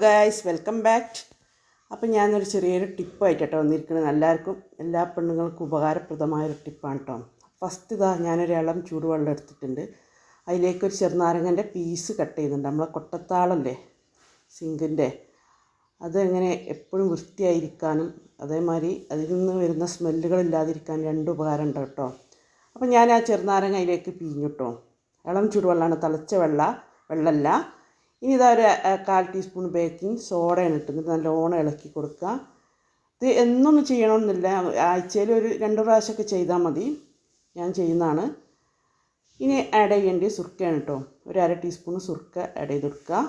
Guys, welcome back. അപ്പം ഞാനൊരു ചെറിയൊരു ടിപ്പായിട്ടോ വന്നിരിക്കുന്നത്. എല്ലാവർക്കും എല്ലാ പെണ്ണുങ്ങൾക്കും ഉപകാരപ്രദമായൊരു ടിപ്പാണ് കേട്ടോ. ഫസ്റ്റ് ഞാനൊരു ഇളം ചൂടുവെള്ളം എടുത്തിട്ടുണ്ട്. അതിലേക്കൊരു ചെറുനാരങ്ങൻ്റെ പീസ് കട്ട് ചെയ്യുന്നുണ്ട്. നമ്മളെ കൊട്ടത്താളല്ലേ സിങ്കിൻ്റെ, അതെങ്ങനെ എപ്പോഴും വൃത്തിയായിരിക്കാനും അതേമാതിരി അതിൽ നിന്ന് വരുന്ന സ്മെല്ലുകളില്ലാതിരിക്കാൻ രണ്ട് ഉപകാരം ഉണ്ട് കേട്ടോ. അപ്പം ഞാൻ ആ ചെറുനാരങ്ങ അതിലേക്ക് പിഴിഞ്ഞിട്ടോ. ഇളം ചൂടുവെള്ളമാണ്, തിളച്ച വെള്ളമല്ല. ഇനി ഇതാ ഒരു 1/4 ടീസ്പൂൺ ബേക്കിംഗ് സോഡയാണ് ഇട്ടുന്നത്. നല്ലോണം ഇളക്കി കൊടുക്കുക. ഇത് എന്നൊന്നും ചെയ്യണമെന്നില്ല, ആഴ്ചയിൽ ഒരു 2 പ്രാവശ്യമൊക്കെ ചെയ്താൽ മതി. ഞാൻ ചെയ്യുന്നതാണ്. ഇനി ആഡ് ചെയ്യേണ്ടത് സുർക്കയാണ് കേട്ടോ. ഒരു 1/2 ടീസ്പൂൺ സുർക്ക ആഡ് ചെയ്ത് കൊടുക്കുക.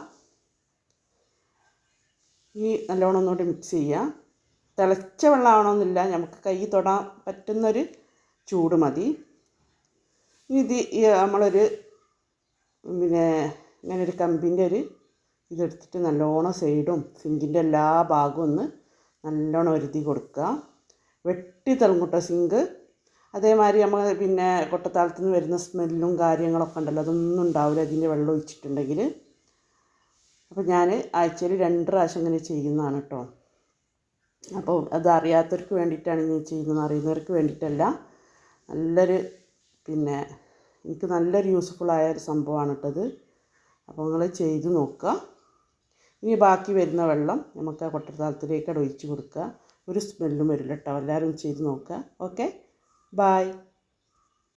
ഇനി നല്ലോണം ഒന്നുകൂടി മിക്സ് ചെയ്യുക. തിളച്ച വെള്ളമാവണമെന്നില്ല, നമുക്ക് കൈ തൊടാൻ പറ്റുന്നൊരു ചൂട് മതി. ഇനി ഇത് നമ്മളൊരു ഇങ്ങനെ ഒരു കമ്പിൻ്റെ ഇതെടുത്തിട്ട് നല്ലോണം സൈഡും സിങ്കിൻ്റെ എല്ലാ ഭാഗവും ഒന്ന് നല്ലോണം ഒരുതി കൊടുക്കുക. വെട്ടി തിളങ്ങട്ടോ സിങ്ക്. അതേമാതിരി നമ്മൾ കൊട്ടത്താളത്തിൽ നിന്ന് വരുന്ന സ്മെല്ലും കാര്യങ്ങളൊക്കെ ഉണ്ടല്ലോ, അതൊന്നും ഉണ്ടാവില്ല ഇതിൻ്റെ വെള്ളം ഒഴിച്ചിട്ടുണ്ടെങ്കിൽ. അപ്പോൾ ഞാൻ ആഴ്ചയിൽ 2 പ്രാവശ്യം ഇങ്ങനെ ചെയ്യുന്നതാണ് കേട്ടോ. അപ്പോൾ അത് അറിയാത്തവർക്ക് വേണ്ടിയിട്ടാണ് ഞാൻ ചെയ്യുന്നത്, അറിയുന്നവർക്ക് വേണ്ടിയിട്ടല്ല. നല്ലൊരു എനിക്ക് നല്ലൊരു യൂസ്ഫുള്ളായ ഒരു സംഭവമാണ് കേട്ടത്. അപ്പോൾ നിങ്ങൾ ചെയ്ത് നോക്കുക. ഇനി ബാക്കി വരുന്ന വെള്ളം നമുക്ക് ആ കൊട്ടത്താളത്തിലേക്ക് ഒഴിച്ച് കൊടുക്കുക. ഒരു സ്മെല്ലും വരില്ല കേട്ടോ. എല്ലാവരും ചെയ്ത് നോക്കുക. Okay, by.